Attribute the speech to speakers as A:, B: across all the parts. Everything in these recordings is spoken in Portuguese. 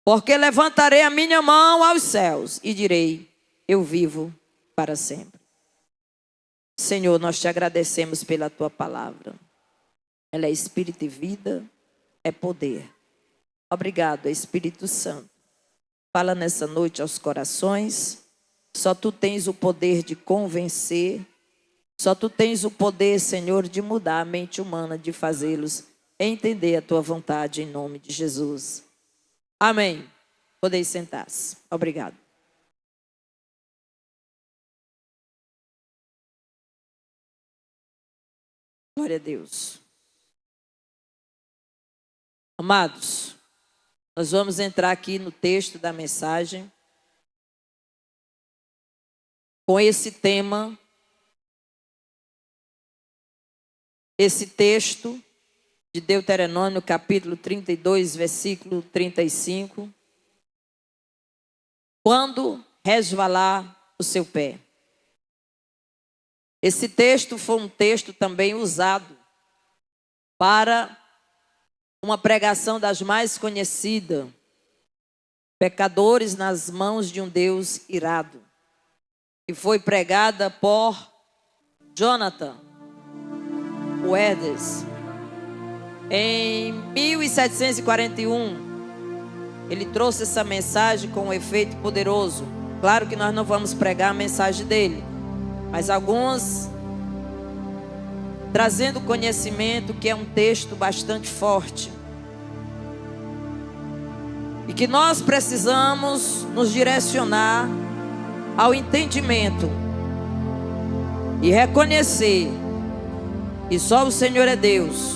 A: Porque levantarei a minha mão aos céus e direi: eu vivo para sempre. Senhor, nós te agradecemos pela tua palavra. Ela é espírito e vida, é poder. Obrigado, Espírito Santo. Fala nessa noite aos corações. Só tu tens o poder de convencer. Só tu tens o poder, Senhor, de mudar a mente humana, de fazê-los entender a tua vontade em nome de Jesus. Amém. Podeis sentar-se. Obrigado. Glória a Deus. Amados, nós vamos entrar aqui no texto da mensagem com esse tema, esse texto de Deuteronômio, capítulo 32, versículo 35. Quando resvalar o seu pé. Esse texto foi um texto também usado para uma pregação das mais conhecidas, pecadores nas mãos de um Deus irado, e foi pregada por Jonathan Edwards em 1741. Ele trouxe essa mensagem com um efeito poderoso. Claro que nós não vamos pregar a mensagem dele, mas alguns trazendo conhecimento, que é um texto bastante forte e que nós precisamos nos direcionar ao entendimento e reconhecer que só o Senhor é Deus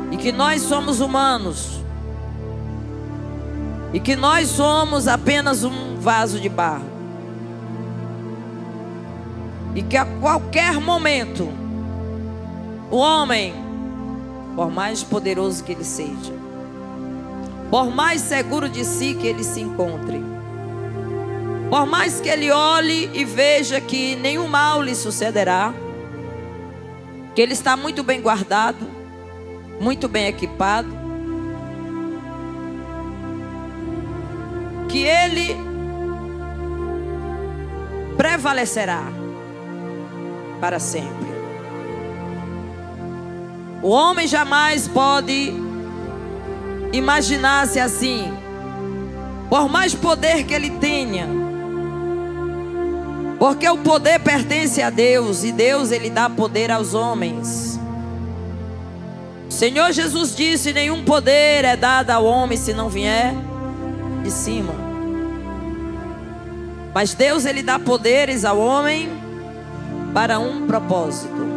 A: e que nós somos humanos e que nós somos apenas um vaso de barro e que a qualquer momento o homem, por mais poderoso que ele seja, por mais seguro de si que ele se encontre, por mais que ele olhe e veja que nenhum mal lhe sucederá, que ele está muito bem guardado, muito bem equipado, que ele prevalecerá para sempre. O homem jamais pode imaginar-se assim, por mais poder que ele tenha, porque o poder pertence a Deus e Deus ele dá poder aos homens. O Senhor Jesus disse: nenhum poder é dado ao homem se não vier de cima. Mas Deus ele dá poderes ao homem para um propósito.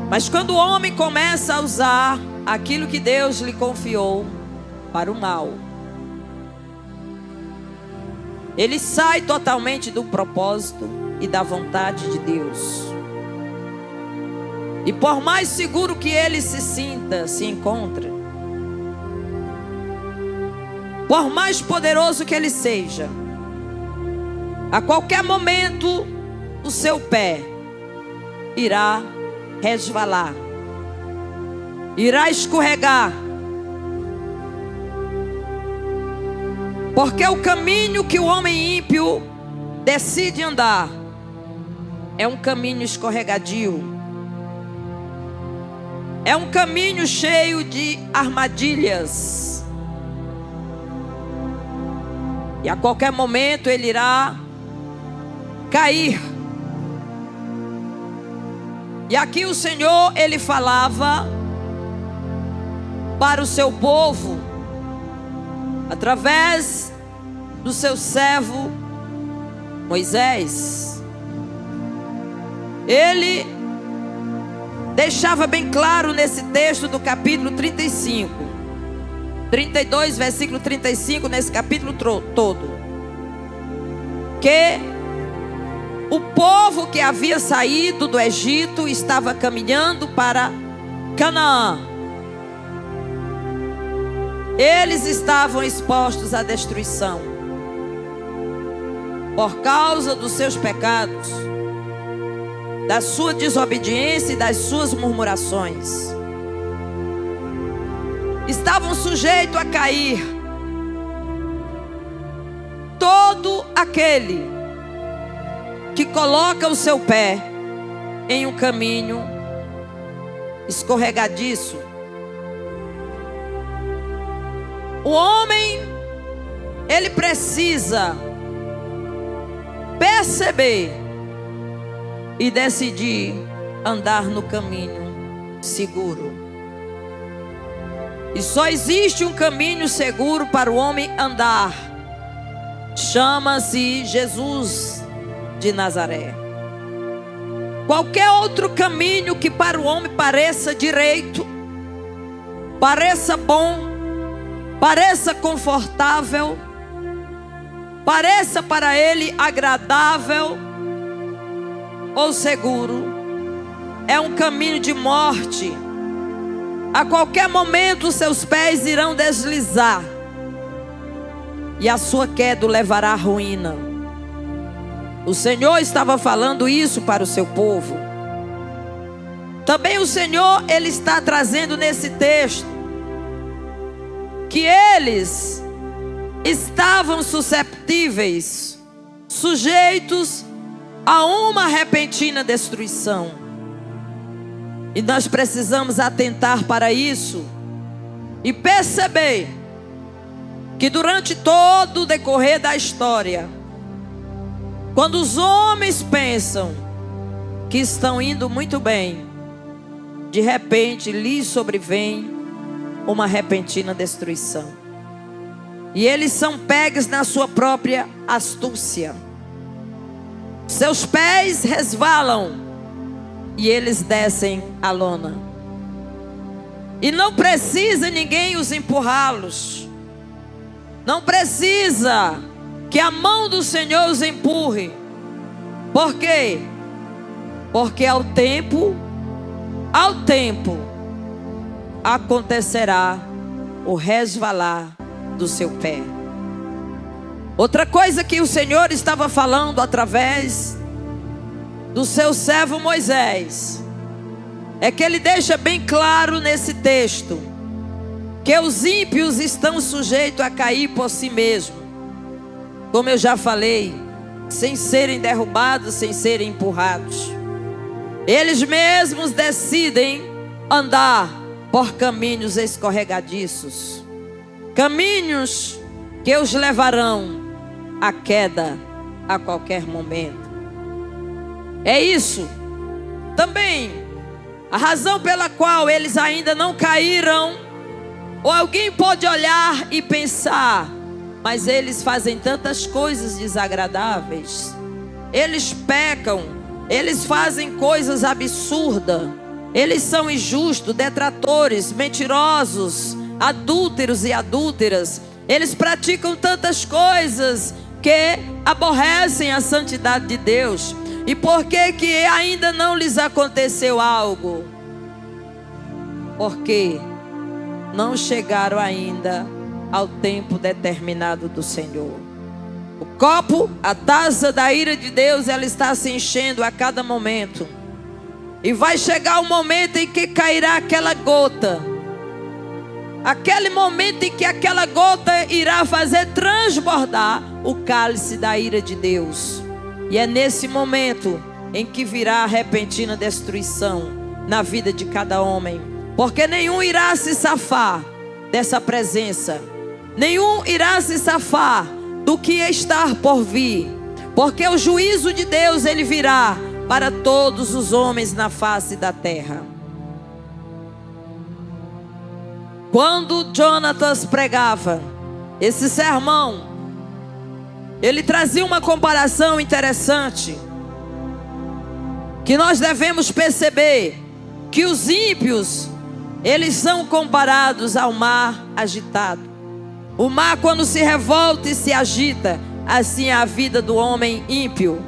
A: Mas quando o homem começa a usar aquilo que Deus lhe confiou para o mal, ele sai totalmente do propósito e da vontade de Deus. E por mais seguro que ele se sinta, se encontre, por mais poderoso que ele seja, a qualquer momento o seu pé irá resvalar, irá escorregar, porque o caminho que o homem ímpio decide andar é um caminho escorregadio, é um caminho cheio de armadilhas, e a qualquer momento ele irá cair. E aqui o Senhor ele falava para o seu povo através do seu servo Moisés. Ele deixava bem claro nesse texto do capítulo 32, versículo 35, nesse capítulo todo, que o povo que havia saído do Egito estava caminhando para Canaã. Eles estavam expostos à destruição por causa dos seus pecados, da sua desobediência e das suas murmurações. estavam sujeitos a cair. Todo aquele que coloca o seu pé em um caminho escorregadiço, o homem, ele precisa perceber e decidir andar no caminho seguro. E só existe um caminho seguro para o homem andar. Chama-se Jesus de Nazaré. Qualquer outro caminho que para o homem pareça direito, pareça bom, pareça confortável, pareça para ele agradável ou seguro, é um caminho de morte. A qualquer momento os seus pés irão deslizar e a sua queda o levará à ruína. O Senhor estava falando isso para o seu povo. Também o Senhor, Ele está trazendo nesse texto que eles estavam susceptíveis, sujeitos a uma repentina destruição. E nós precisamos atentar para isso e perceber que durante todo o decorrer da história, quando os homens pensam que estão indo muito bem, de repente lhes sobrevém uma repentina destruição. E eles são pegos na sua própria astúcia. Seus pés resvalam e eles descem a lona. E não precisa ninguém os empurrá-los. Não precisa que a mão do Senhor os empurre. Por quê? Porque ao tempo acontecerá o resvalar do seu pé. Outra coisa que o Senhor estava falando através do seu servo Moisés, é que ele deixa bem claro nesse texto, que os ímpios estão sujeitos a cair por si mesmos. Como eu já falei, sem serem derrubados, sem serem empurrados. Eles mesmos decidem andar por caminhos escorregadiços, caminhos que os levarão à queda a qualquer momento. É isso também a razão pela qual eles ainda não caíram. Ou alguém pode olhar e pensar: mas eles fazem tantas coisas desagradáveis, eles pecam, eles fazem coisas absurdas, eles são injustos, detratores, mentirosos, adúlteros e adúlteras. Eles praticam tantas coisas que aborrecem a santidade de Deus. E por que que ainda não lhes aconteceu algo? Porque não chegaram ainda ao tempo determinado do Senhor. O copo, a taça da ira de Deus, ela está se enchendo a cada momento. E vai chegar o momento em que cairá aquela gota. Aquele momento em que aquela gota irá fazer transbordar o cálice da ira de Deus. E é nesse momento em que virá a repentina destruição na vida de cada homem. Porque nenhum irá se safar dessa presença. Nenhum irá se safar do que está por vir. Porque o juízo de Deus, ele virá para todos os homens na face da terra. Quando Jonatas pregava esse sermão, ele trazia uma comparação interessante, que nós devemos perceber que os ímpios, eles são comparados ao mar agitado. O mar, quando se revolta e se agita, assim é a vida do homem ímpio.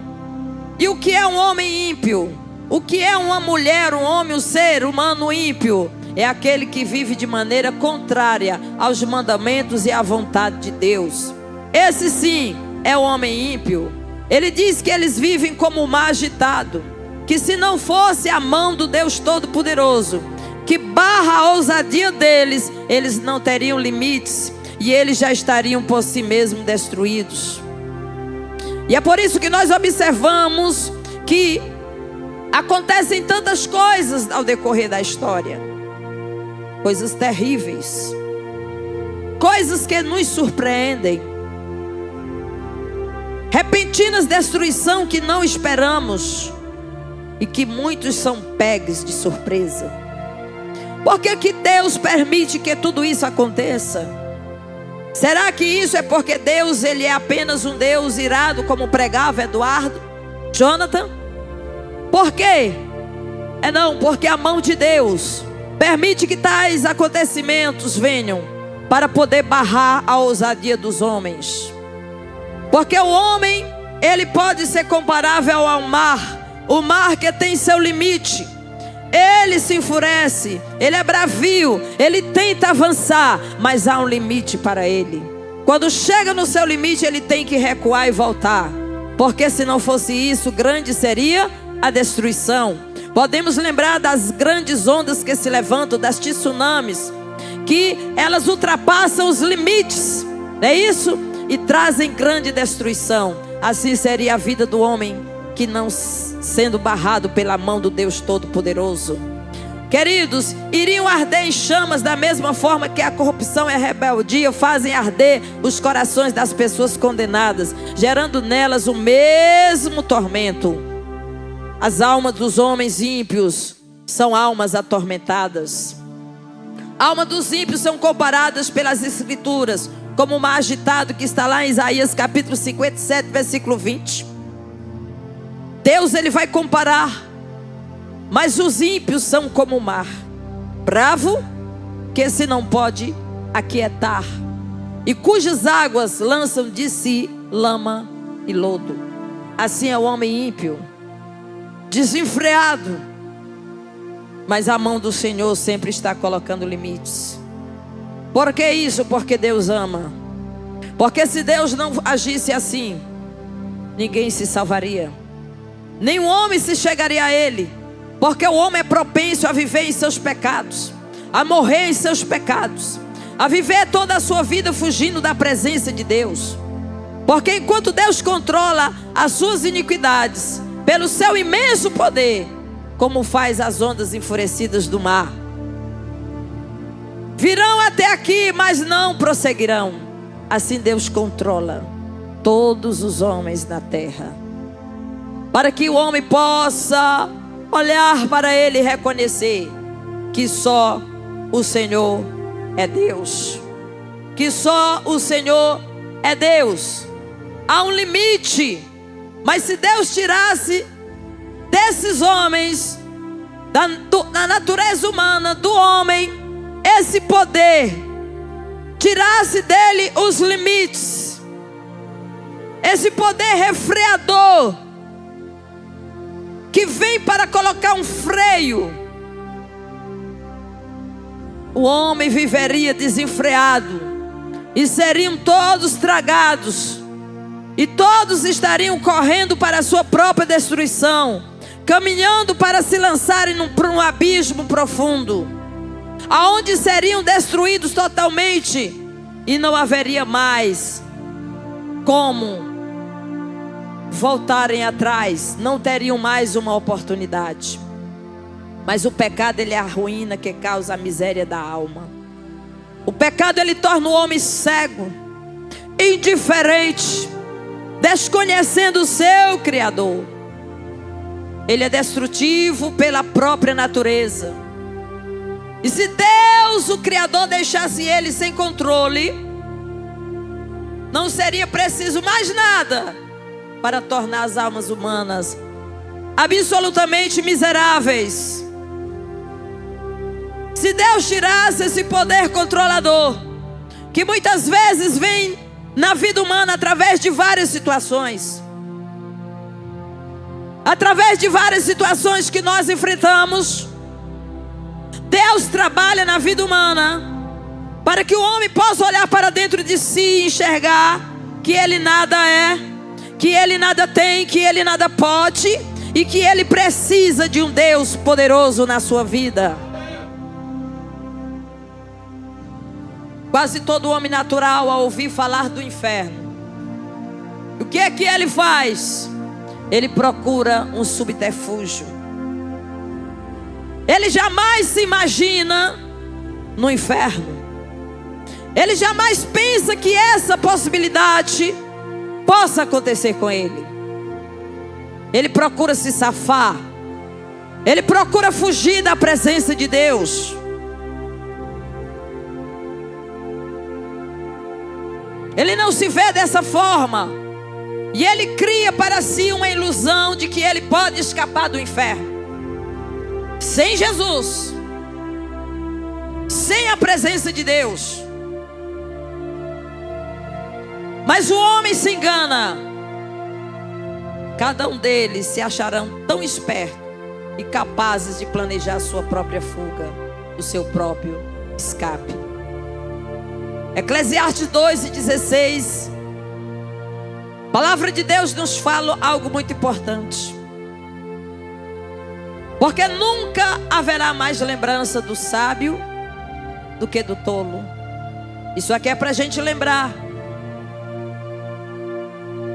A: E o que é um homem ímpio? O que é uma mulher, um homem, um ser humano ímpio? É aquele que vive de maneira contrária aos mandamentos e à vontade de Deus. Esse sim é o homem ímpio. Ele diz que eles vivem como o mar agitado, que se não fosse a mão do Deus Todo-Poderoso, que barra a ousadia deles, eles não teriam limites e eles já estariam por si mesmos destruídos. E é por isso que nós observamos que acontecem tantas coisas ao decorrer da história, coisas terríveis, coisas que nos surpreendem, repentinas destruição que não esperamos e que muitos são pegos de surpresa. Por que Deus permite que tudo isso aconteça? Será que isso é porque Deus ele é apenas um Deus irado, como pregava Eduardo, Jonathan? Por quê? Não, porque a mão de Deus permite que tais acontecimentos venham para poder barrar a ousadia dos homens. Porque o homem, ele pode ser comparável ao mar, o mar que tem seu limite. Ele se enfurece, ele é bravio, ele tenta avançar, mas há um limite para ele. Quando chega no seu limite, ele tem que recuar e voltar, porque se não fosse isso, grande seria a destruição. Podemos lembrar das grandes ondas que se levantam, das tsunamis, que elas ultrapassam os limites, não é isso? E trazem grande destruição. Assim seria a vida do homem que não sendo barrado pela mão do Deus Todo-Poderoso. Queridos, iriam arder em chamas da mesma forma que a corrupção e a rebeldia fazem arder os corações das pessoas condenadas, gerando nelas o mesmo tormento. As almas dos homens ímpios são almas atormentadas. A alma dos ímpios são comparadas pelas escrituras como o mar agitado que está lá em Isaías capítulo 57, versículo 20. Deus ele vai comparar, mas os ímpios são como o mar, bravo, que se não pode aquietar, e cujas águas lançam de si lama e lodo. Assim é o homem ímpio, desenfreado, mas a mão do Senhor sempre está colocando limites. Por que isso? Porque Deus ama. Porque se Deus não agisse assim, ninguém se salvaria, nenhum homem se chegaria a Ele. Porque o homem é propenso a viver em seus pecados, a morrer em seus pecados, a viver toda a sua vida fugindo da presença de Deus. Porque enquanto Deus controla as suas iniquidades pelo seu imenso poder, como faz as ondas enfurecidas do mar, virão até aqui, mas não prosseguirão. Assim Deus controla todos os homens na terra, para que o homem possa olhar para Ele e reconhecer que só o Senhor é Deus. Que só o Senhor é Deus. Há um limite, mas se Deus tirasse desses homens, da natureza humana, do homem, esse poder, tirasse dele os limites, esse poder refreador, que vem para colocar um freio, o homem viveria desenfreado, e seriam todos tragados, e todos estariam correndo para a sua própria destruição, caminhando para se lançarem para um abismo profundo, aonde seriam destruídos totalmente, e não haveria mais como voltarem atrás, não teriam mais uma oportunidade. Mas o pecado ele é a ruína que causa a miséria da alma. O pecado ele torna o homem cego, indiferente, desconhecendo o seu Criador. Ele é destrutivo pela própria natureza. E se Deus, o Criador, deixasse ele sem controle, não seria preciso mais nada para tornar as almas humanas absolutamente miseráveis. Se Deus tirasse esse poder controlador, que muitas vezes vem na vida humana através de várias situações, através de várias situações que nós enfrentamos, Deus trabalha na vida humana para que o homem possa olhar para dentro de si e enxergar que ele nada é, que ele nada tem, que ele nada pode, e que ele precisa de um Deus poderoso na sua vida. quase todo homem natural, ao ouvir falar do inferno, o que é que ele faz? Ele procura um subterfúgio. Ele jamais se imagina no inferno. Ele jamais pensa que essa possibilidade possa acontecer com ele. Ele procura se safar. Ele procura fugir da presença de Deus. Ele não se vê dessa forma. E ele cria para si uma ilusão de que ele pode escapar do inferno. Sem Jesus. Sem a presença de Deus. Mas o homem se engana. Cada um deles se acharão tão espertos e capazes de planejar a sua própria fuga, o seu próprio escape. Eclesiastes 2:16. A palavra de Deus nos fala algo muito importante. Porque nunca haverá mais lembrança do sábio do que do tolo. Isso aqui é para a gente lembrar.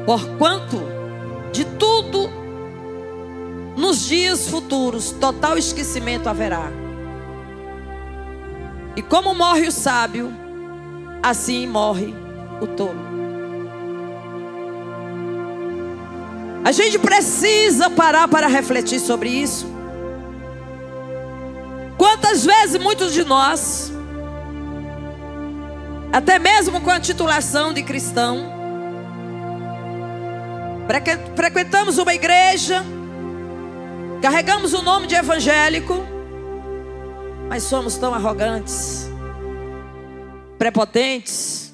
A: Porquanto de tudo nos dias futuros total esquecimento haverá. E como morre o sábio, assim morre o tolo. A gente precisa parar para refletir sobre isso. Quantas vezes muitos de nós, até mesmo com a titulação de cristão, frequentamos uma igreja, carregamos o nome de evangélico, mas somos tão arrogantes, prepotentes,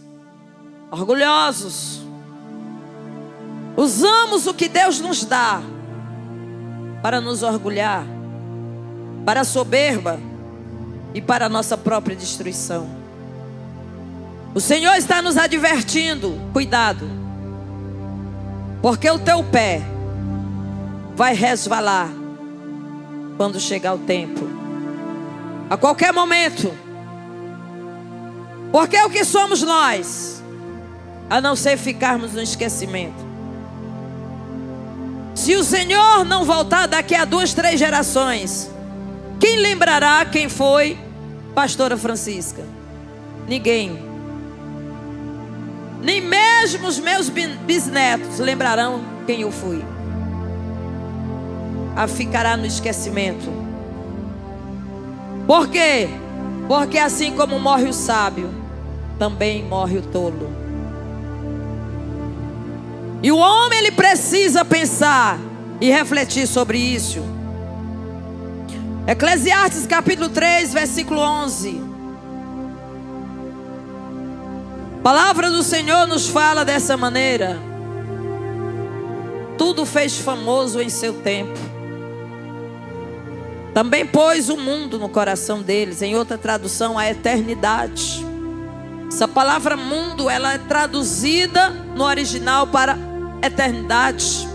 A: orgulhosos. Usamos o que Deus nos dá para nos orgulhar, para a soberba e para a nossa própria destruição. O Senhor está nos advertindo: cuidado, porque o teu pé vai resvalar quando chegar o tempo, a qualquer momento. Porque o que somos nós, a não ser ficarmos no esquecimento? Se o Senhor não voltar daqui a 2, 3 gerações, quem lembrará quem foi pastora Francisca? Ninguém. Nem mesmo os meus bisnetos lembrarão quem eu fui. Ficará no esquecimento. Por quê? Porque assim como morre o sábio, também morre o tolo. E o homem, ele precisa pensar e refletir sobre isso. Eclesiastes capítulo 3, versículo 11. A palavra do Senhor nos fala dessa maneira: tudo fez famoso em seu tempo. Também pôs o mundo no coração deles. Em outra tradução, a eternidade. Essa palavra mundo, ela é traduzida no original para eternidade.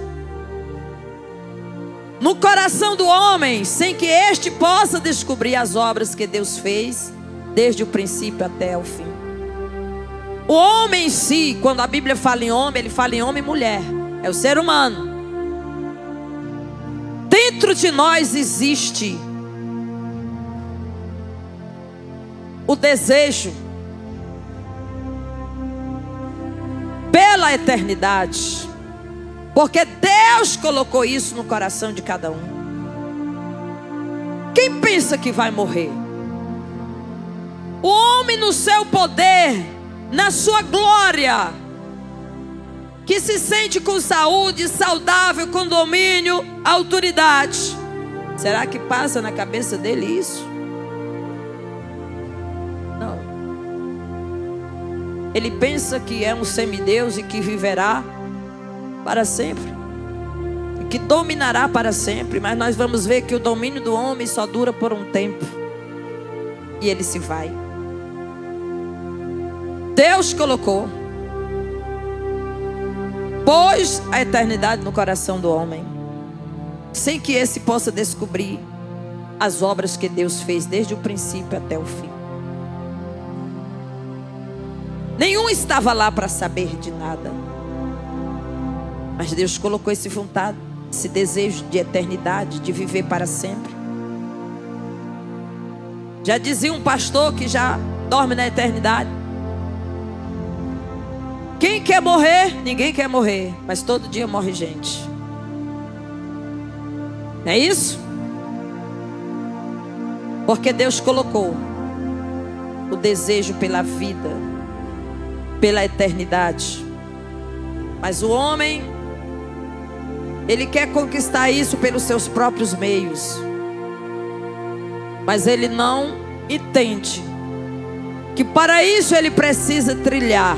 A: No coração do homem, sem que este possa descobrir as obras que Deus fez, desde o princípio até o fim. O homem em si, quando a Bíblia fala em homem, ele fala em homem e mulher. É o ser humano. Dentro de nós existe o desejo pela eternidade, porque Deus colocou isso no coração de cada um. Quem pensa que vai morrer? O homem no seu poder, na sua glória, que se sente com saúde, saudável, com domínio, autoridade. Será que passa na cabeça dele isso? Não. Ele pensa que é um semideus e que viverá para sempre, e que dominará para sempre. Mas nós vamos ver que o domínio do homem só dura por um tempo, e ele se vai. Deus colocou, pôs a eternidade no coração do homem, sem que esse possa descobrir as obras que Deus fez desde o princípio até o fim. Nenhum estava lá para saber de nada. Mas Deus colocou esse vontade, esse desejo de eternidade, de viver para sempre. Já dizia um pastor que já dorme na eternidade: quem quer morrer? Ninguém quer morrer, mas todo dia morre gente. Não é isso? Porque Deus colocou o desejo pela vida, pela eternidade. Mas o homem, ele quer conquistar isso pelos seus próprios meios. Mas ele não entende que para isso ele precisa trilhar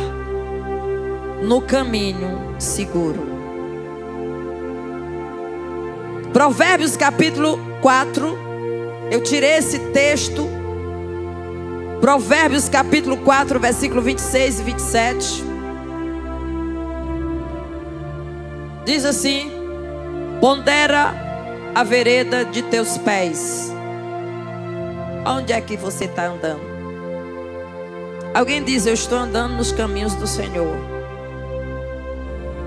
A: no caminho seguro. Provérbios capítulo 4, eu tirei esse texto. Provérbios capítulo 4, versículo 26 e 27. Diz assim: pondera a vereda de teus pés. Onde é que você está andando? Alguém diz: eu estou andando nos caminhos do Senhor.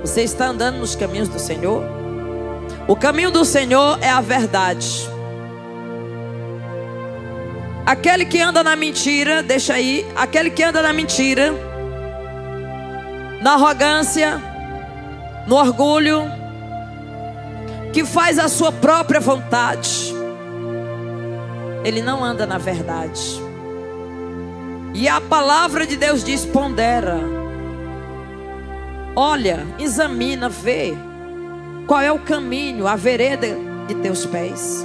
A: Você está andando nos caminhos do Senhor? O caminho do Senhor é a verdade. Aquele que anda na mentira, deixa aí. Aquele que anda na mentira, na arrogância, no orgulho, que faz a sua própria vontade, ele não anda na verdade. E a palavra de Deus diz: pondera. Olha, examina, vê qual é o caminho, a vereda de teus pés,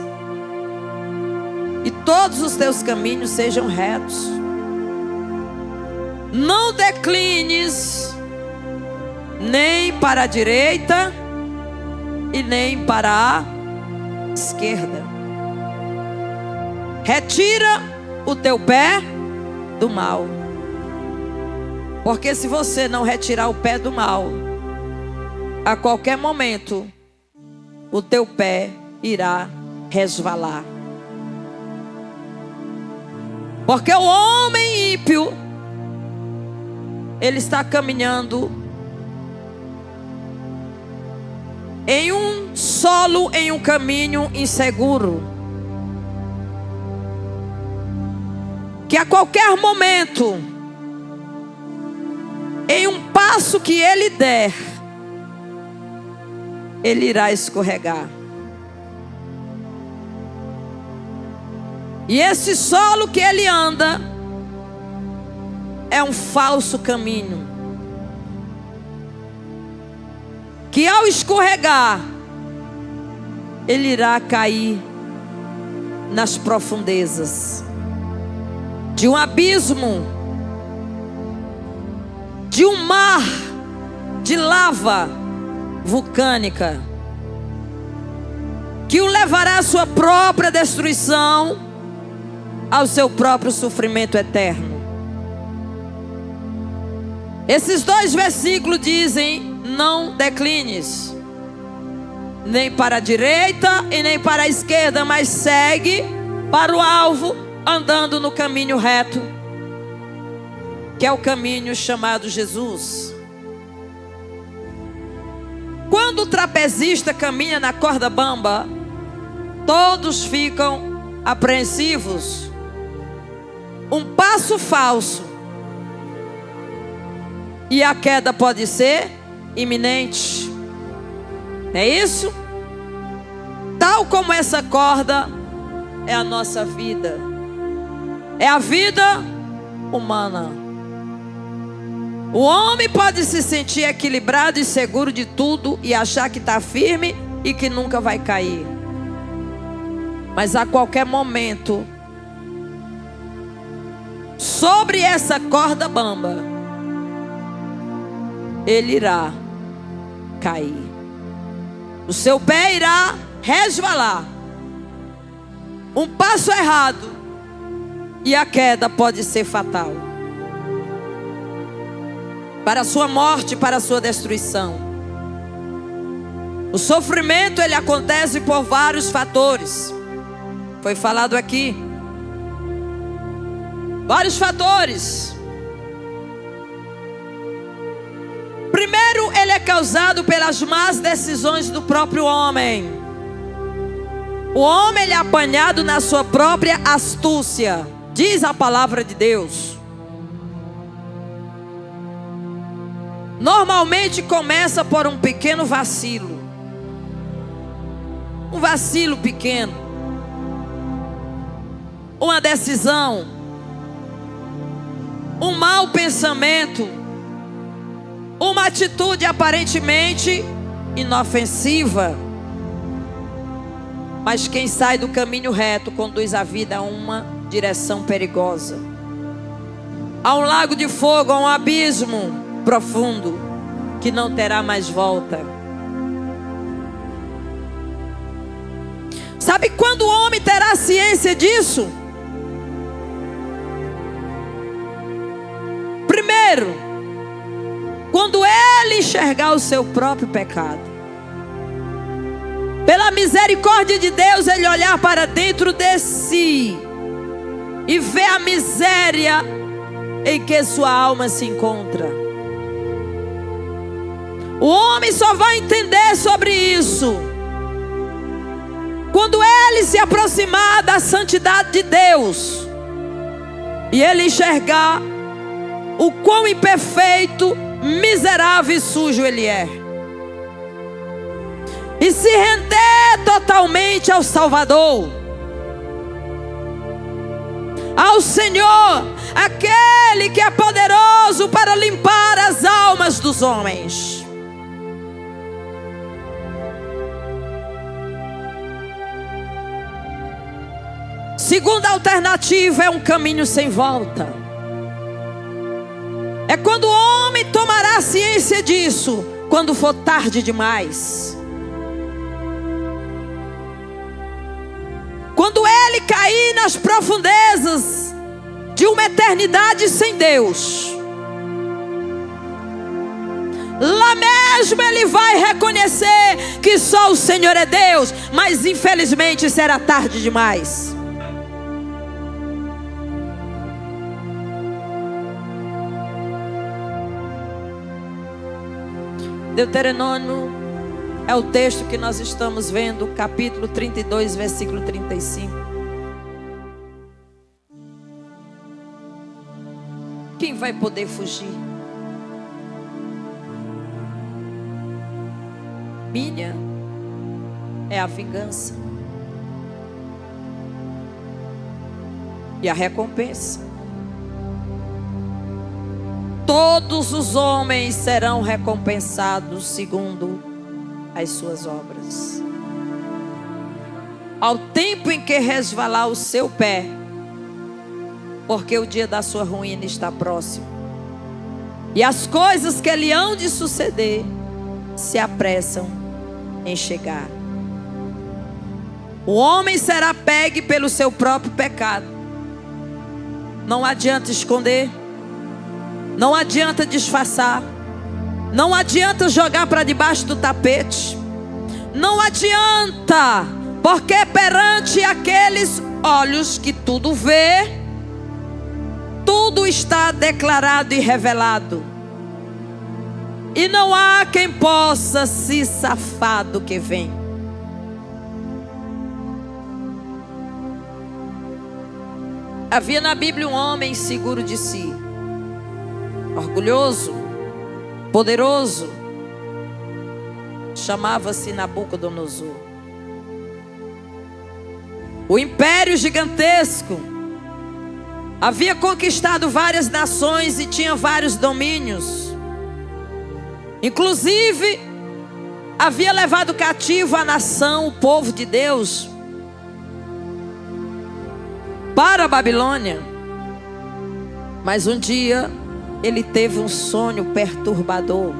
A: e todos os teus caminhos sejam retos. Não declines nem para a direita e nem para a esquerda. Retira o teu pé do mal. Porque se você não retirar o pé do mal, a qualquer momento o teu pé irá resvalar. Porque o homem ímpio, ele está caminhando em um solo, em um caminho inseguro, que a qualquer momento, em um passo que ele der, ele irá escorregar. E esse solo que ele anda é um falso caminho, que ao escorregar, ele irá cair nas profundezas de um abismo, de um mar de lava vulcânica, que o levará à sua própria destruição, ao seu próprio sofrimento eterno. Esses dois versículos dizem: não declines nem para a direita e nem para a esquerda, mas segue para o alvo, andando no caminho reto, que é o caminho chamado Jesus. Quando o trapezista caminha na corda bamba, todos ficam apreensivos. Um passo falso e a queda pode ser iminente. Não é isso? Tal como essa corda é a nossa vida, é a vida humana. O homem pode se sentir equilibrado e seguro de tudo e achar que está firme e que nunca vai cair. Mas a qualquer momento, sobre essa corda bamba, ele irá cair. O seu pé irá resvalar. Um passo errado e a queda pode ser fatal, para a sua morte, para a sua destruição. O sofrimento, ele acontece por vários fatores. Foi falado aqui. Vários fatores. causado pelas más decisões do próprio homem. O homem ele é apanhado na sua própria astúcia, diz a palavra de Deus. Normalmente começa por um pequeno vacilo. Um vacilo pequeno. Uma decisão. Um mau pensamento. Uma atitude aparentemente inofensiva. Mas quem sai do caminho reto conduz a vida a uma direção perigosa. A um lago de fogo, a um abismo profundo que não terá mais volta. Sabe quando o homem terá ciência disso? Primeiro, quando ele enxergar o seu próprio pecado. Pela misericórdia de Deus, ele olhar para dentro de si e ver a miséria em que sua alma se encontra. O homem só vai entender sobre isso quando ele se aproximar da santidade de Deus e ele enxergar o quão imperfeito, miserável e sujo ele é, e se render totalmente ao Salvador, ao Senhor, aquele que é poderoso para limpar as almas dos homens. Segunda alternativa é um caminho sem volta. É quando o homem tomará ciência disso, quando for tarde demais. Quando ele cair nas profundezas de uma eternidade sem Deus. Lá mesmo ele vai reconhecer que só o Senhor é Deus, mas infelizmente será tarde demais. Deuteronômio é o texto que nós estamos vendo, capítulo 32, versículo 35. Quem vai poder fugir? Minha é a vingança e a recompensa. Todos os homens serão recompensados segundo as suas obras. Ao tempo em que resvalar o seu pé, porque o dia da sua ruína está próximo, e as coisas que lhe hão de suceder se apressam em chegar. O homem será pegue pelo seu próprio pecado. Não adianta esconder. Não adianta disfarçar. Não adianta jogar para debaixo do tapete. Não adianta, porque perante aqueles olhos que tudo vê, tudo está declarado e revelado. E não há quem possa se safar do que vem. Havia na Bíblia um homem seguro de si, orgulhoso, poderoso, chamava-se Nabucodonosor. O império gigantesco havia conquistado várias nações e tinha vários domínios. Inclusive, havia levado cativo a nação, o povo de Deus, para a Babilônia. Mas um dia ele teve um sonho perturbador.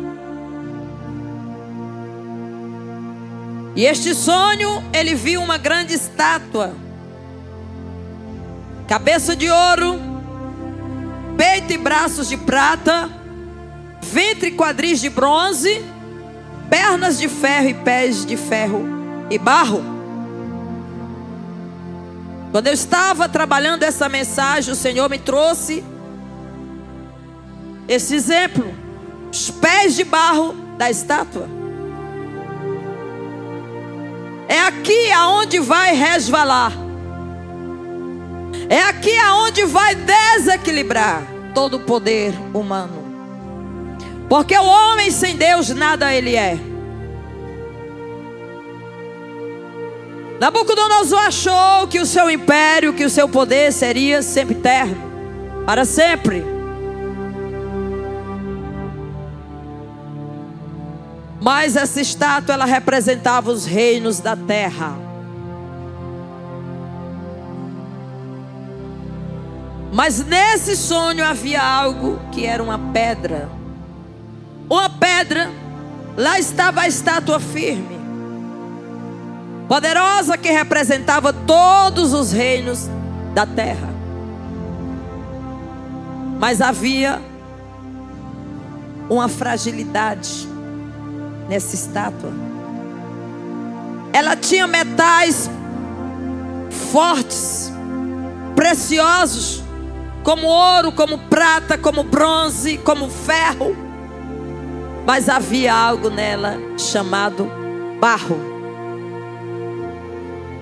A: E este sonho, ele viu uma grande estátua, cabeça de ouro, peito e braços de prata, ventre e quadris de bronze, pernas de ferro e pés de ferro e barro. Quando eu estava trabalhando essa mensagem, o Senhor me trouxe esse exemplo. Os pés de barro da estátua. É aqui aonde vai resvalar. É aqui aonde vai desequilibrar todo o poder humano. Porque o homem sem Deus nada ele é. Nabucodonosor achou que o seu império, que o seu poder seria sempre eterno, para sempre. Mas essa estátua, ela representava os reinos da terra. Mas nesse sonho havia algo que era uma pedra. Uma pedra, lá estava a estátua firme, poderosa, que representava todos os reinos da terra. Mas havia uma fragilidade nessa estátua. Ela tinha metais fortes, preciosos, como ouro, como prata, como bronze, como ferro. Mas havia algo nela chamado barro.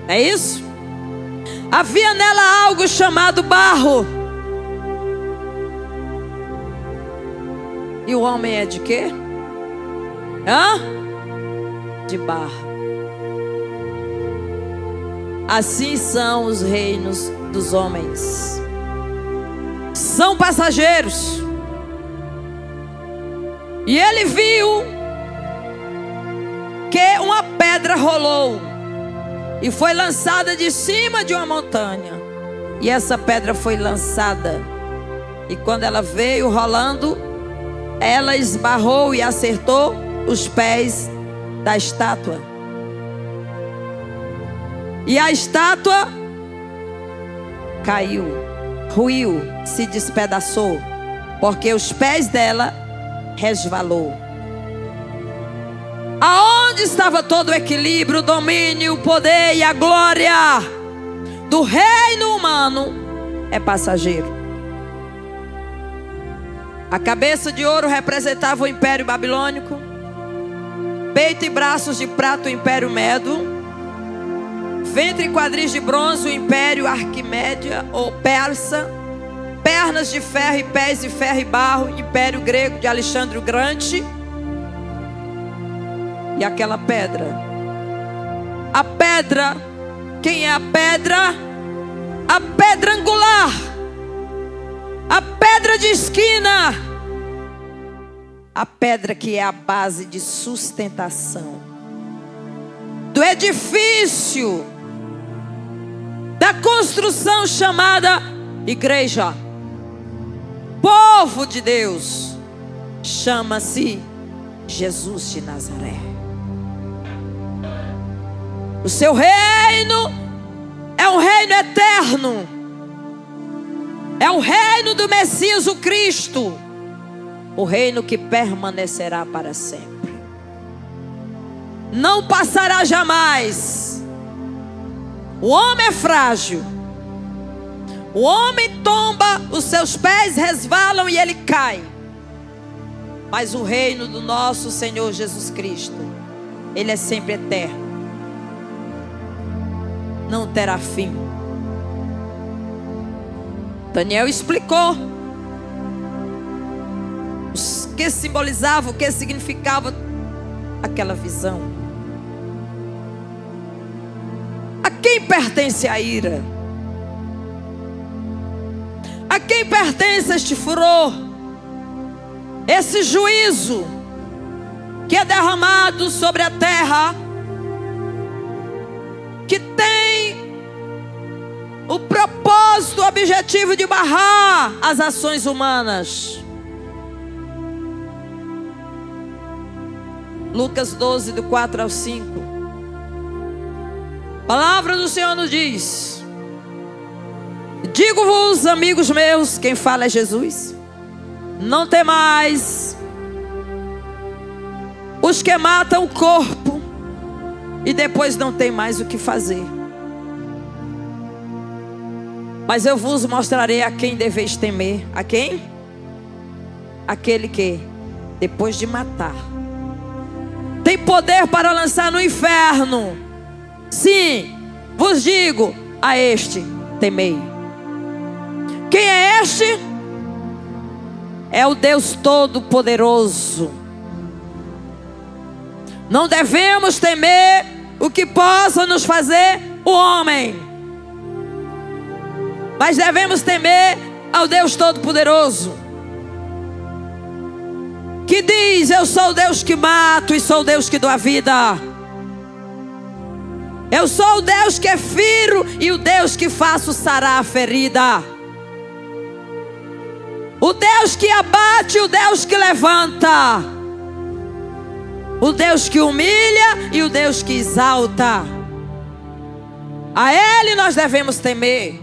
A: É isso? Havia nela algo chamado barro. E o homem é de quê? De barro. Assim são os reinos dos homens. São passageiros. E ele viu que uma pedra rolou e foi lançada de cima de uma montanha. E essa pedra foi lançada. E quando ela veio rolando, ela esbarrou e acertou os pés da estátua. E a estátua caiu, ruiu, se despedaçou, porque os pés dela resvalou. Aonde estava todo o equilíbrio, o domínio, o poder e a glória do reino humano é passageiro. A cabeça de ouro representava o Império Babilônico, peito e braços de prata o Império Medo, ventre e quadris de bronze o Império Arquimédia ou Persa, pernas de ferro e pés de ferro e barro, Império Grego de Alexandre o Grande. E aquela pedra, a pedra, quem é a pedra? A pedra angular, a pedra de esquina, a pedra que é a base de sustentação do edifício, da construção chamada igreja. Povo de Deus, chama-se Jesus de Nazaré. O seu reino é um reino eterno. É o reino do Messias, o Cristo. O reino que permanecerá para sempre. Não passará jamais. O homem é frágil. O homem tomba, os seus pés resvalam e ele cai. Mas o reino do nosso Senhor Jesus Cristo, ele é sempre eterno. Não terá fim. Daniel explicou o que simbolizava, o que significava aquela visão. A quem pertence a ira? A quem pertence este furor? Esse juízo que é derramado sobre a terra, que tem o propósito, o objetivo de barrar as ações humanas. Lucas 12, do 4 ao 5. A palavra do Senhor nos diz: digo-vos, amigos meus, quem fala é Jesus, não temais os que matam o corpo e depois não tem mais o que fazer. Mas eu vos mostrarei a quem deveis temer. A quem? Aquele que, depois de matar, tem poder para lançar no inferno. Sim, vos digo, a este temei. Quem é este? É o Deus Todo-Poderoso. Não devemos temer o que possa nos fazer o homem, mas devemos temer ao Deus Todo-Poderoso, que diz: eu sou o Deus que mato e sou o Deus que dou a vida. Eu sou o Deus que firo e o Deus que faço sarar a ferida. O Deus que abate e o Deus que levanta. O Deus que humilha e o Deus que exalta. A Ele nós devemos temer.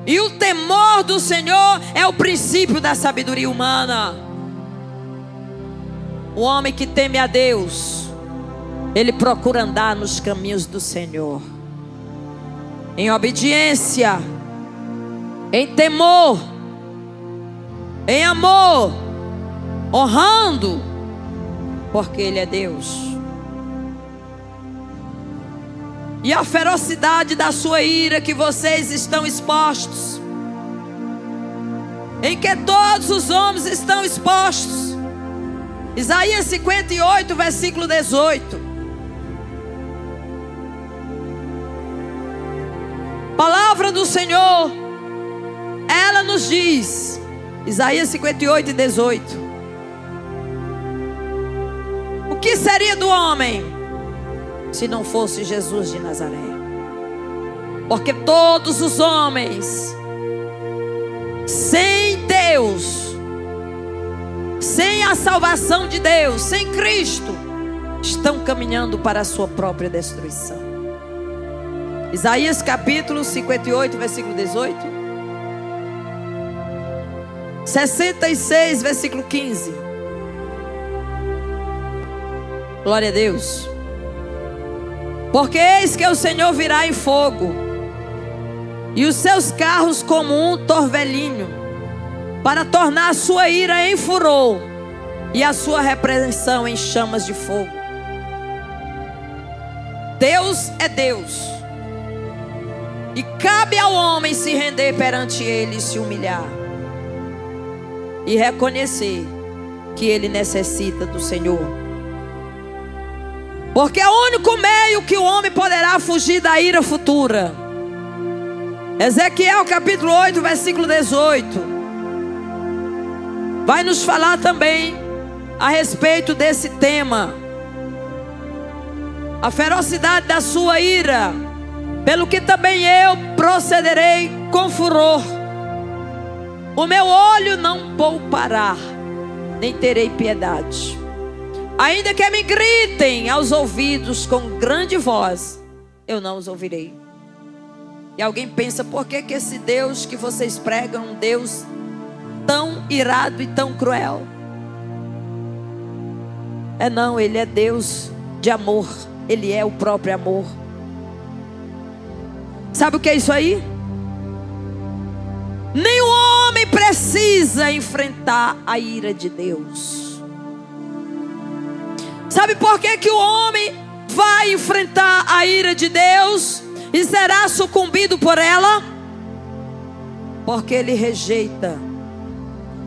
A: E o temor do Senhor é o princípio da sabedoria humana. O homem que teme a Deus, ele procura andar nos caminhos do Senhor, em obediência, em temor, em amor, honrando, porque Ele é Deus. E a ferocidade da sua ira que vocês estão expostos, em que todos os homens estão expostos. Isaías 58, versículo 18. Palavra do Senhor, ela nos diz, Isaías 58 e 18. O que seria do homem se não fosse Jesus de Nazaré? Porque todos os homens sem Deus, sem a salvação de Deus, sem Cristo, estão caminhando para a sua própria destruição. Isaías capítulo 58, versículo 18. 66, versículo 15. Glória a Deus. Porque eis que o Senhor virá em fogo, e os seus carros como um torvelinho, para tornar a sua ira em furor, e a sua repreensão em chamas de fogo. Deus é Deus, e cabe ao homem se render perante Ele e se humilhar, e reconhecer que ele necessita do Senhor. Porque é o único meio que o homem poderá fugir da ira futura. Ezequiel capítulo 8, versículo 18. Vai nos falar também a respeito desse tema. A ferocidade da sua ira, pelo que também eu procederei com furor. O meu olho não poupará, nem terei piedade. Ainda que me gritem aos ouvidos com grande voz, eu não os ouvirei. E alguém pensa, por que esse Deus que vocês pregam é um Deus tão irado e tão cruel? Não, Ele é Deus de amor. Ele é o próprio amor. Sabe o que é isso aí? Nenhum homem precisa enfrentar a ira de Deus. Sabe por que o homem vai enfrentar a ira de Deus e será sucumbido por ela? Porque ele rejeita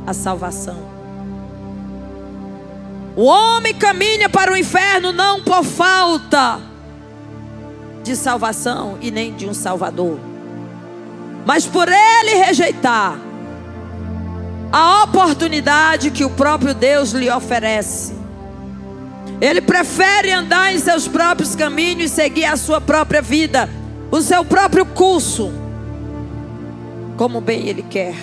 A: a salvação. O homem caminha para o inferno não por falta de salvação e nem de um Salvador, mas por ele rejeitar a oportunidade que o próprio Deus lhe oferece. Ele prefere andar em seus próprios caminhos e seguir a sua própria vida, o seu próprio curso, como bem ele quer.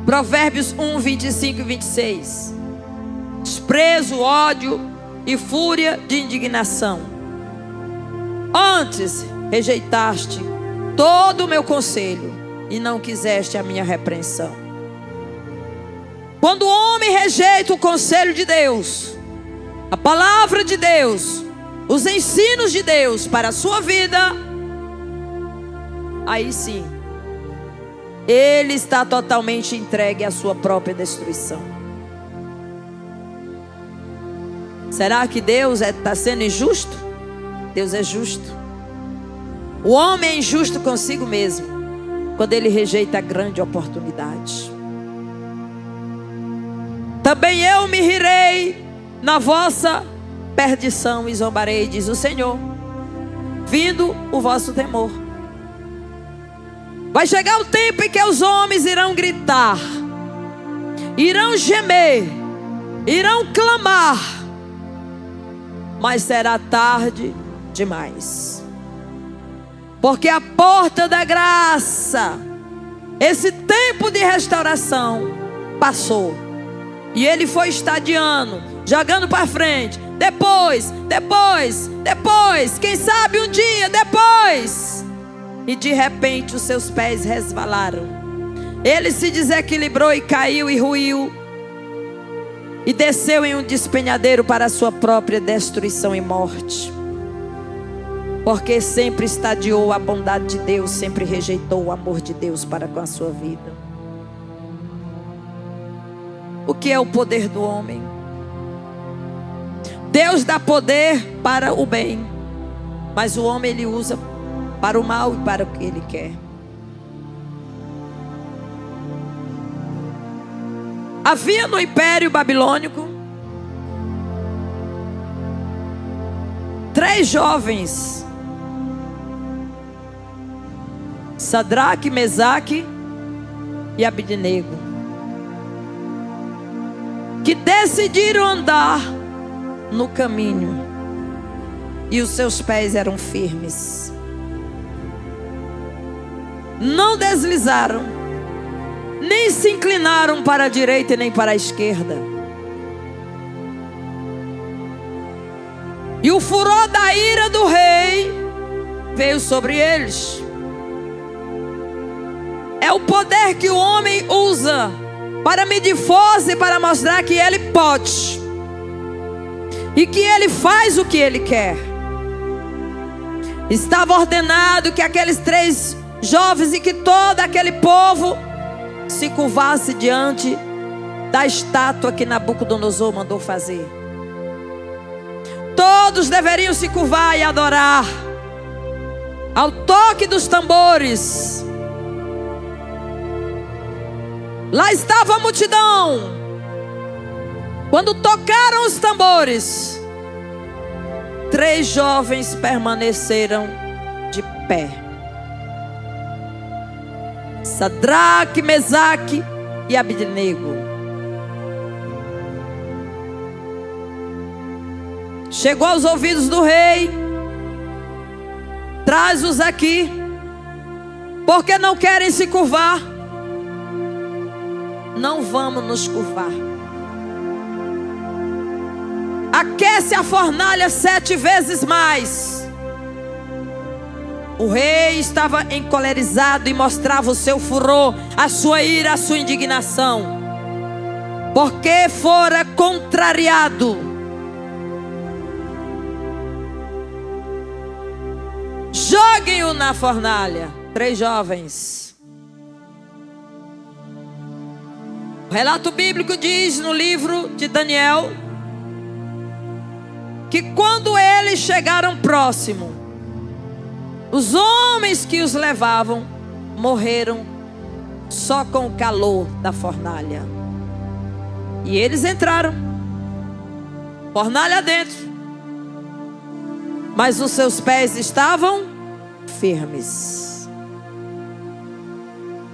A: Provérbios 1, 25 e 26. Desprezo, ódio e fúria de indignação. Antes rejeitaste todo o meu conselho e não quiseste a minha repreensão. Quando o homem rejeita o conselho de Deus, a palavra de Deus, os ensinos de Deus para a sua vida, aí sim, ele está totalmente entregue à sua própria destruição. Será que Deus está sendo injusto? Deus é justo. O homem é injusto consigo mesmo quando ele rejeita a grande oportunidade. Também eu me rirei na vossa perdição e zombarei, diz o Senhor, vindo o vosso temor. Vai chegar o tempo em que os homens irão gritar, irão gemer, irão clamar, mas será tarde demais. Porque a porta da graça, esse tempo de restauração passou. E ele foi estadiando, jogando para frente. Depois, quem sabe um dia depois. E de repente os seus pés resvalaram. Ele se desequilibrou e caiu e ruiu. E desceu em um despenhadeiro para a sua própria destruição e morte. Porque sempre estadiou a bondade de Deus, sempre rejeitou o amor de Deus para com a sua vida. O que é o poder do homem? Deus dá poder para o bem, mas o homem ele usa para o mal e para o que ele quer. Havia no Império Babilônico 3 jovens, Sadraque, Mesaque e Abednego, que decidiram andar no caminho e os seus pés eram firmes. Não deslizaram, nem se inclinaram para a direita e nem para a esquerda. E o furor da ira do rei veio sobre eles. É o poder que o homem usa para medir força e para mostrar que ele pode. E que ele faz o que ele quer. Estava ordenado que aqueles 3 jovens e que todo aquele povo se curvasse diante da estátua que Nabucodonosor mandou fazer. Todos deveriam se curvar e adorar ao toque dos tambores. Lá estava a multidão. Quando tocaram os tambores, 3 jovens permaneceram de pé. Sadraque, Mesaque e Abednego. Chegou aos ouvidos do rei. Traz-os aqui. Porque não querem se curvar. Não vamos nos curvar. Aquece a fornalha 7 vezes mais. O rei estava encolerizado e mostrava o seu furor, a sua ira, a sua indignação, porque fora contrariado. Joguem-o na fornalha. 3 jovens. O relato bíblico diz no livro de Daniel que quando eles chegaram próximo, os homens que os levavam morreram só com o calor da fornalha. E eles entraram, fornalha dentro, mas os seus pés estavam firmes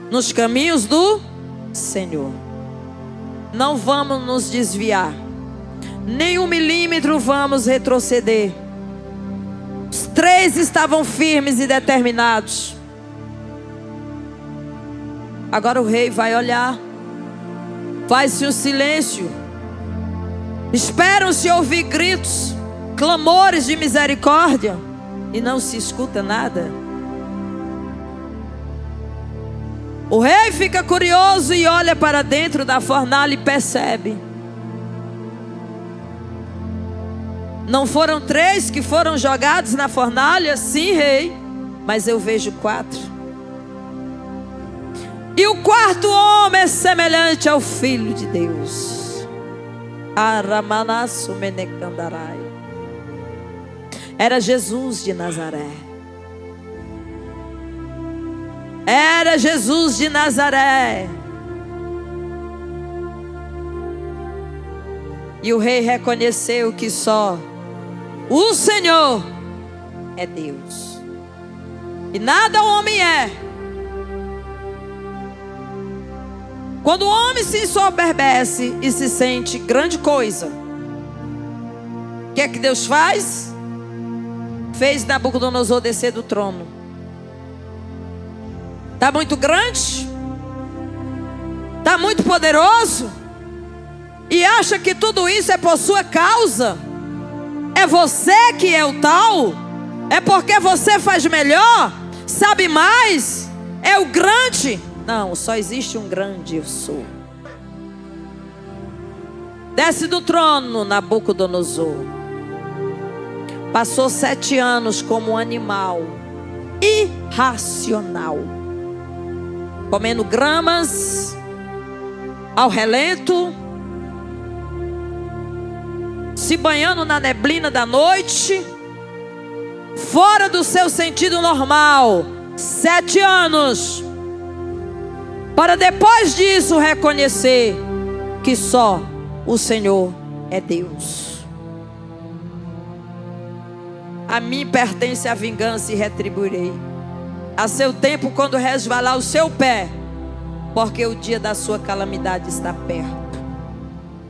A: nos caminhos do Senhor. Não vamos nos desviar, nem 1 milímetro vamos retroceder. Os 3 estavam firmes e determinados. Agora o rei vai olhar. Faz-se um silêncio. Esperam-se ouvir gritos, clamores de misericórdia, e não se escuta nada. O rei fica curioso e olha para dentro da fornalha e percebe. Não foram 3 que foram jogados na fornalha? Sim, rei, mas eu vejo 4. E o 4º homem é semelhante ao Filho de Deus. Aramanasso menecandarai. Era Jesus de Nazaré. Era Jesus de Nazaré. E o rei reconheceu que só o Senhor é Deus. E nada o homem é. Quando o homem se ensoberbece e se sente grande coisa, o que é que Deus faz? Fez Nabucodonosor descer do trono. Está muito grande? Está muito poderoso? E acha que tudo isso é por sua causa? É você que é o tal? É porque você faz melhor? Sabe mais? É o grande? Não, só existe um grande, eu sou. Desce do trono, Nabucodonosor. Passou 7 anos como um animal irracional, comendo gramas ao relento, se banhando na neblina da noite, fora do seu sentido normal. 7 anos. Para depois disso reconhecer que só o Senhor é Deus. A mim pertence a vingança e retribuirei a seu tempo quando resvalar o seu pé, porque o dia da sua calamidade está perto,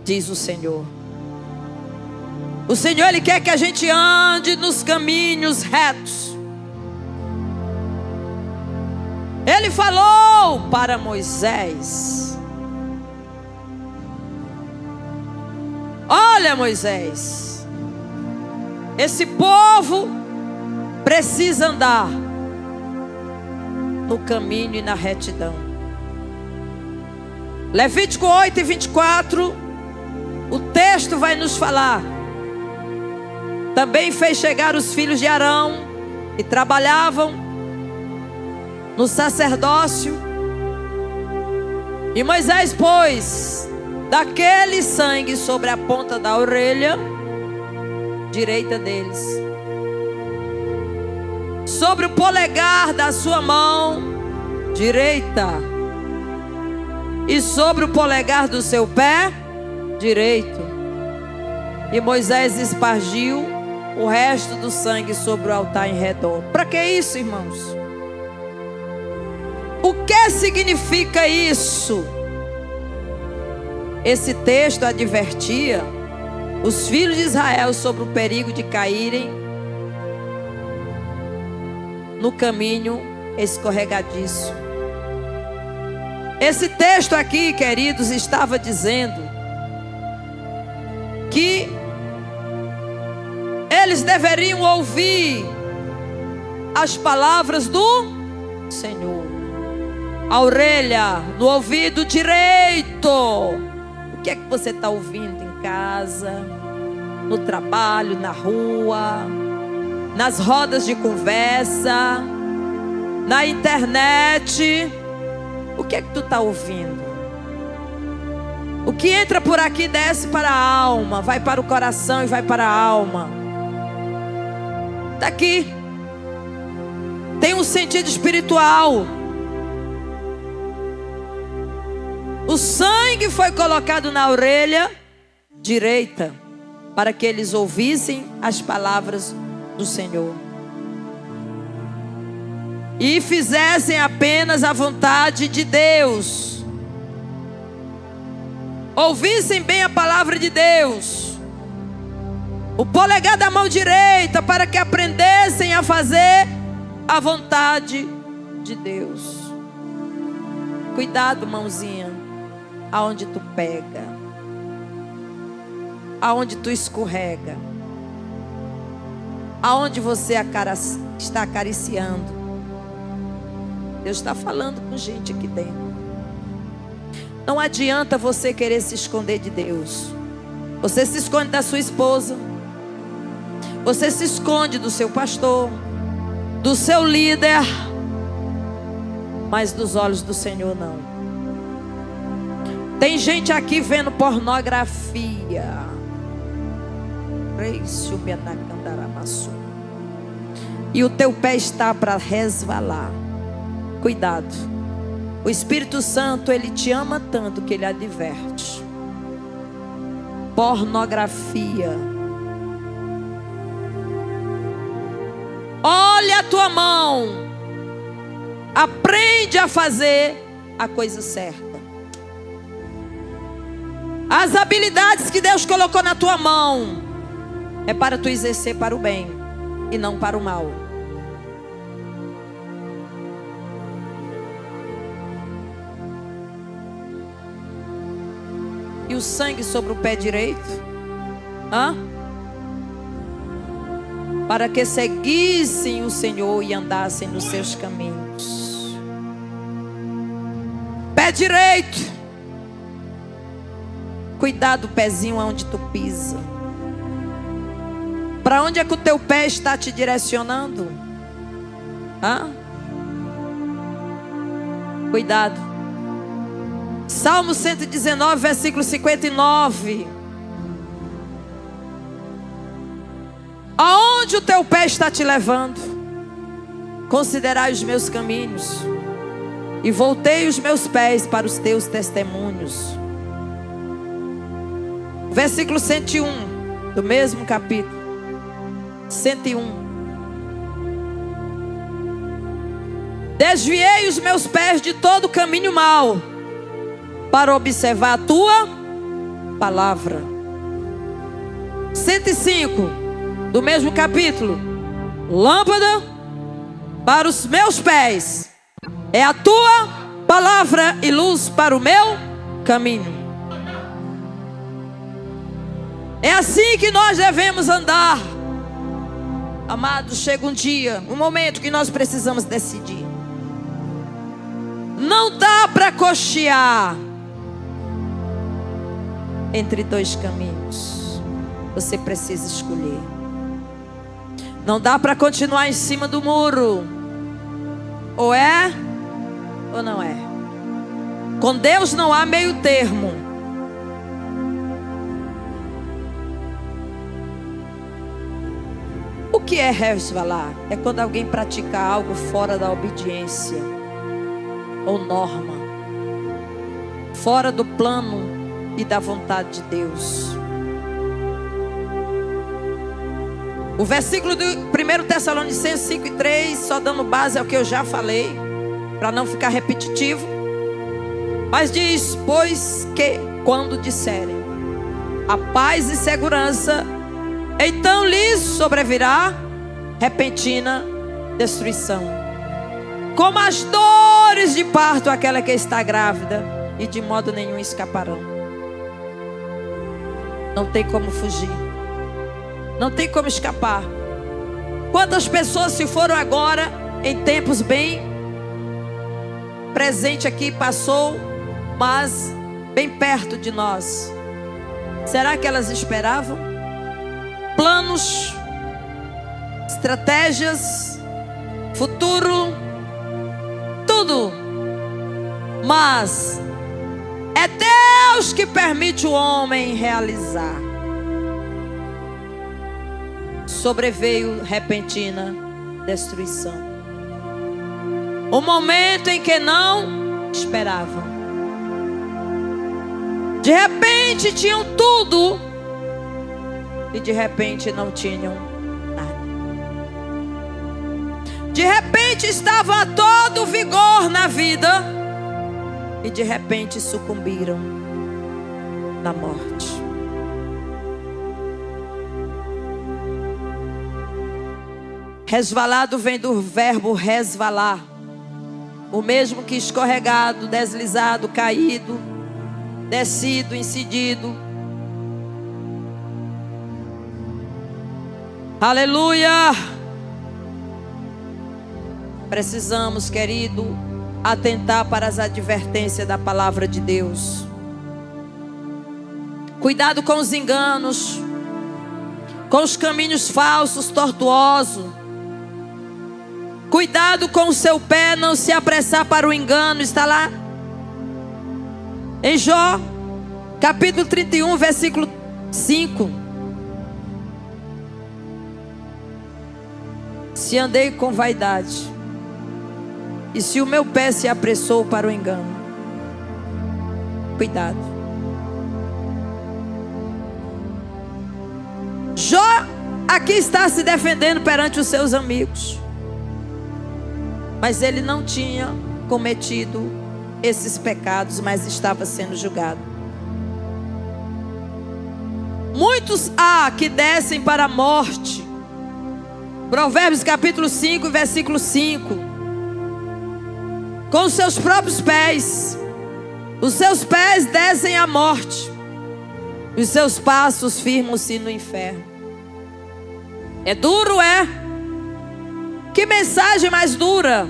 A: diz o Senhor. O Senhor, Ele quer que a gente ande nos caminhos retos. Ele falou para Moisés: olha, Moisés, esse povo precisa andar no caminho e na retidão. Levítico 8:24, o texto vai nos falar. Também fez chegar os filhos de Arão, que trabalhavam no sacerdócio, e Moisés pôs daquele sangue sobre a ponta da orelha direita deles, sobre o polegar da sua mão direita e sobre o polegar do seu pé direito. E Moisés espargiu o resto do sangue sobre o altar em redor. Para que isso, irmãos? O que significa isso? Esse texto advertia os filhos de Israel sobre o perigo de caírem no caminho escorregadiço. Esse texto aqui, queridos, estava dizendo que eles deveriam ouvir as palavras do Senhor. A orelha no ouvido direito. O que é que você está ouvindo em casa, no trabalho, na rua, nas rodas de conversa, na internet? O que é que tu está ouvindo? O que entra por aqui desce para a alma, vai para o coração e vai para a alma. Está aqui. Tem um sentido espiritual. O sangue foi colocado na orelha direita para que eles ouvissem as palavras do Senhor e fizessem apenas a vontade de Deus. Ouvissem bem a palavra de Deus. O polegar da mão direita para que aprendessem a fazer a vontade de Deus. Cuidado, mãozinha, aonde tu pega, aonde tu escorrega, aonde você está acariciando. Deus está falando com gente aqui dentro. Não adianta você querer se esconder de Deus. Você se esconde da sua esposa, você se esconde do seu pastor, do seu líder, mas dos olhos do Senhor não. Tem gente aqui vendo pornografia. E o teu pé está para resvalar. Cuidado. O Espírito Santo, ele te ama tanto que ele adverte. Pornografia. Olha a tua mão. Aprende a fazer a coisa certa. As habilidades que Deus colocou na tua mão é para tu exercer para o bem e não para o mal. E o sangue sobre o pé direito? Para que seguissem o Senhor e andassem nos seus caminhos. Pé direito. Cuidado, pezinho, aonde tu pisa. Para onde é que o teu pé está te direcionando? Cuidado. Salmo 119, versículo 59. Aonde o teu pé está te levando? Considerai os meus caminhos e voltei os meus pés para os teus testemunhos. Versículo 101 do mesmo capítulo. 101. Desviei os meus pés de todo caminho mau, para observar a tua palavra. 105 do mesmo capítulo. Lâmpada para os meus pés é a tua palavra e luz para o meu caminho. É assim que nós devemos andar. Amados, chega um dia, um momento que nós precisamos decidir. Não dá para cochear entre dois caminhos. Você precisa escolher. Não dá para continuar em cima do muro. Ou é ou não é. Com Deus não há meio termo. O que é resvalar? É quando alguém pratica algo fora da obediência ou norma, fora do plano e da vontade de Deus. O versículo do 1 Tessalonicenses 5:3, só dando base ao que eu já falei, para não ficar repetitivo. Mas diz: pois que quando disserem a paz e segurança, então lhes sobrevirá repentina destruição, como as dores de parto aquela que está grávida, e de modo nenhum escaparão. Não tem como fugir. Não tem como escapar. Quantas pessoas se foram agora em tempos bem presente aqui, passou, mas bem perto de nós. Será que elas esperavam? Planos, estratégias, futuro, tudo. Mas é Deus que permite o homem realizar. Sobreveio repentina destruição. O momento em que não esperavam. De repente tinham tudo e de repente não tinham nada. De repente estavam a todo vigor na vida e de repente sucumbiram na morte. Resvalado vem do verbo resvalar, o mesmo que escorregado, deslizado, caído, descido, incidido. Aleluia! Precisamos, querido, atentar para as advertências da palavra de Deus. Cuidado com os enganos, com os caminhos falsos, tortuosos. Cuidado com o seu pé, não se apressar para o engano. Está lá em Jó Capítulo 31, versículo 5. Se andei com vaidade, e se o meu pé se apressou para o engano, cuidado. Jó aqui está se defendendo perante os seus amigos, mas ele não tinha cometido esses pecados, mas estava sendo julgado. Muitos há que descem para a morte. Provérbios capítulo 5, versículo 5. Com os seus próprios pés, os seus pés descem à morte, os seus passos firmam-se no inferno. É duro, é? Que mensagem mais dura.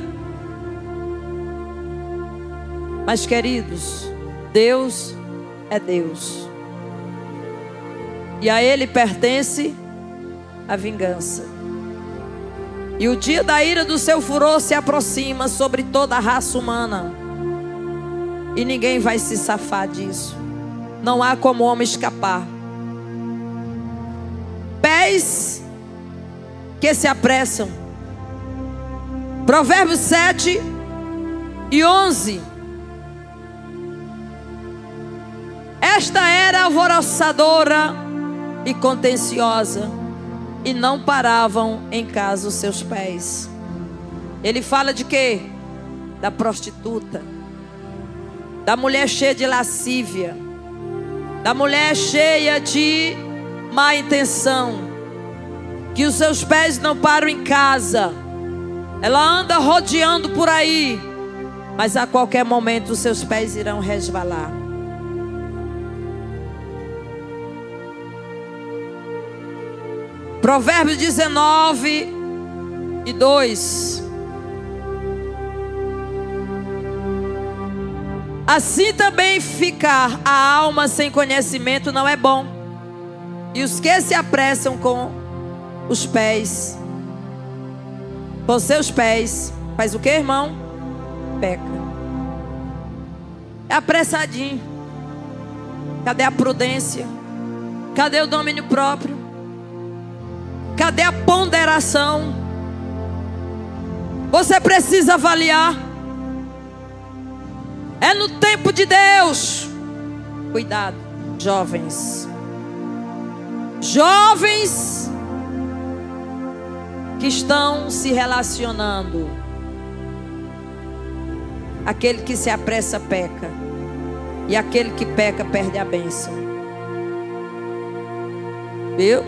A: Mas queridos, Deus é Deus, e a Ele pertence a vingança. E o dia da ira do seu furor se aproxima sobre toda a raça humana, e ninguém vai se safar disso. Não há como o homem escapar. Pés que se apressam. Provérbios 7 e 11. Esta era alvoroçadora e contenciosa, e não paravam em casa os seus pés. Ele fala de quê? Da prostituta, da mulher cheia de lascívia, da mulher cheia de má intenção, que os seus pés não param em casa. Ela anda rodeando por aí, mas a qualquer momento os seus pés irão resvalar. Provérbios 19 e 2. Assim também ficar a alma sem conhecimento não é bom, e os que se apressam com os pés, com seus pés, faz o que, irmão? Peca. É apressadinho. Cadê a prudência? Cadê o domínio próprio? Cadê a ponderação? Você precisa avaliar. É no tempo de Deus. Cuidado, jovens. Jovens que estão se relacionando. Aquele que se apressa peca, e aquele que peca perde a bênção. Viu?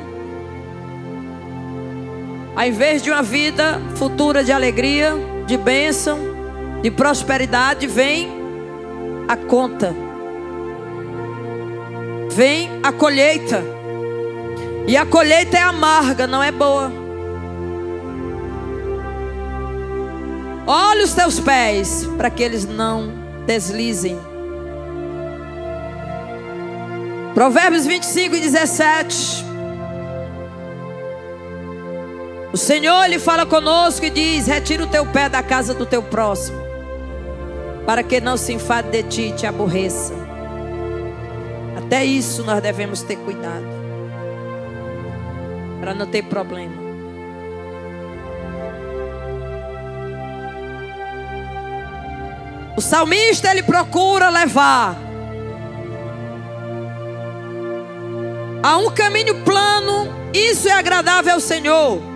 A: Ao invés de uma vida futura de alegria, de bênção, de prosperidade, vem a conta, vem a colheita. E a colheita é amarga, não é boa. Olha os teus pés, para que eles não deslizem. Provérbios 25 e 17. O Senhor, Ele fala conosco e diz: retira o teu pé da casa do teu próximo, para que não se enfade de ti e te aborreça. Até isso nós devemos ter cuidado, para não ter problema. O salmista, ele procura levar a um caminho plano. Isso é agradável ao Senhor.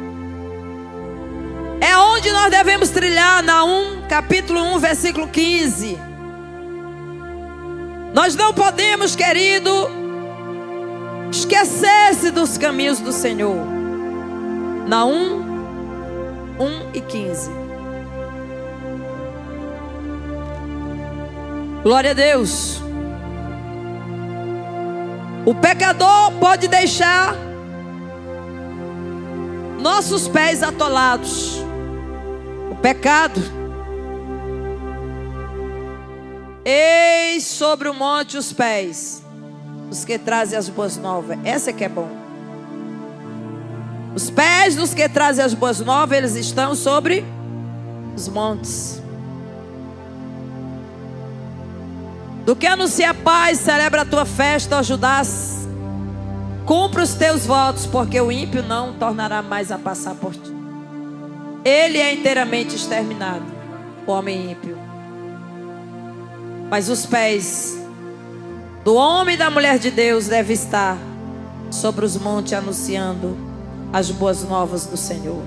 A: É onde nós devemos trilhar. Naum, capítulo 1, versículo 15. Nós não podemos, querido, esquecer-se dos caminhos do Senhor. Naum 1 e 15. Glória a Deus. O pecador pode deixar nossos pés atolados. O pecado. Eis sobre o monte os pés, os que trazem as boas novas. Essa é que é bom. Os pés dos que trazem as boas novas, eles estão sobre os montes. do que anuncia paz, celebra a tua festa, ó Judá. Cumpra os teus votos, porque o ímpio não tornará mais a passar por ti. Ele é inteiramente exterminado, o homem ímpio. Mas os pés do homem e da mulher de Deus devem estar sobre os montes, anunciando as boas novas do Senhor.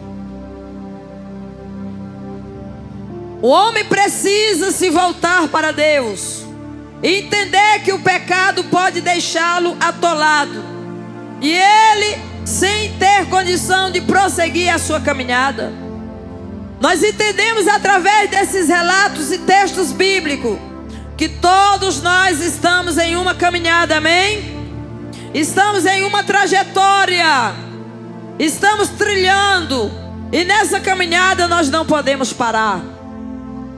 A: O homem precisa se voltar para Deus e entender que o pecado pode deixá-lo atolado, e ele, sem ter condição de prosseguir a sua caminhada. Nós entendemos através desses relatos e textos bíblicos que todos nós estamos em uma caminhada, amém? Estamos em uma trajetória, estamos trilhando, e nessa caminhada nós não podemos parar.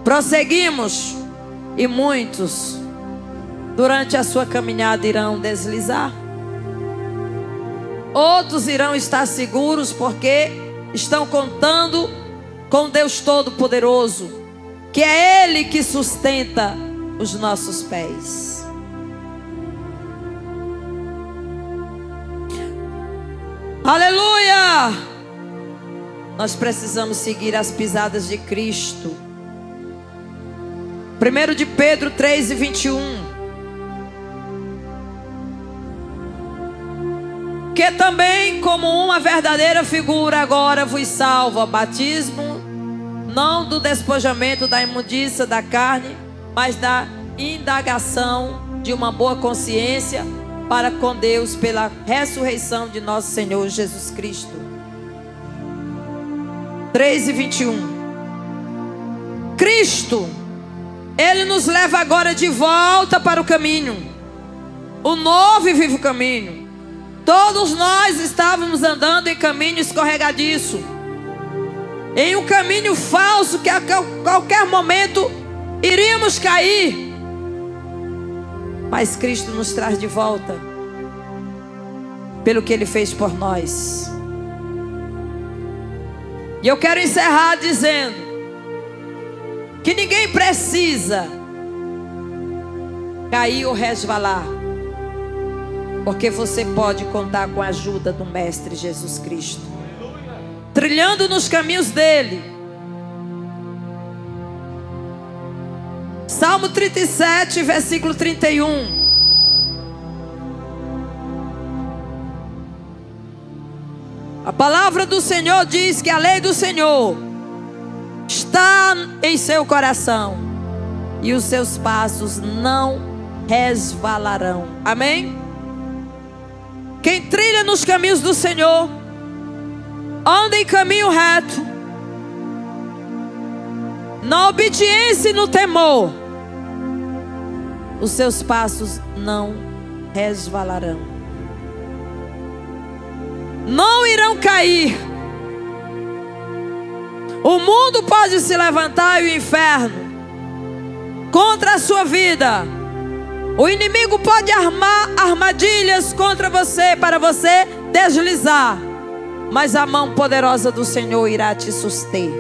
A: Prosseguimos, e muitos durante a sua caminhada irão deslizar. Outros irão estar seguros porque estão contando com Deus Todo-Poderoso, que é Ele que sustenta os nossos pés. Aleluia! Nós precisamos seguir as pisadas de Cristo. 1 de Pedro 3:21. Que também, como uma verdadeira figura, agora vos salva, batismo, não do despojamento da imundícia da carne, mas da indagação de uma boa consciência para com Deus pela ressurreição de nosso Senhor Jesus Cristo. 3:21. Cristo, Ele nos leva agora de volta para o caminho, o novo e vivo caminho. Todos nós estávamos andando em caminho escorregadiço, em um caminho falso que a qualquer momento iríamos cair. Mas Cristo nos traz de volta, pelo que Ele fez por nós. E eu quero encerrar dizendo que ninguém precisa cair ou resvalar, porque você pode contar com a ajuda do Mestre Jesus Cristo, trilhando nos caminhos dele. Salmo 37, versículo 31. A palavra do Senhor diz que a lei do Senhor está em seu coração, e os seus passos não resvalarão. Amém? Quem trilha nos caminhos do Senhor, anda em caminho reto, na obediência e no temor, os seus passos não resvalarão, não irão cair. O mundo pode se levantar e o inferno contra a sua vida. O inimigo pode armar armadilhas contra você, para você deslizar, mas a mão poderosa do Senhor irá te suster,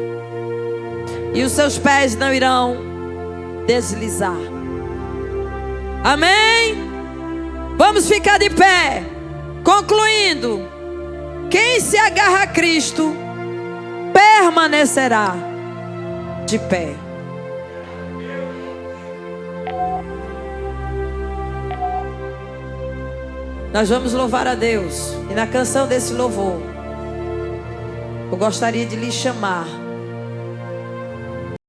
A: e os seus pés não irão deslizar. Amém? Vamos ficar de pé. Concluindo, quem se agarra a Cristo permanecerá de pé. Nós vamos louvar a Deus, e na canção desse louvor eu gostaria de lhe chamar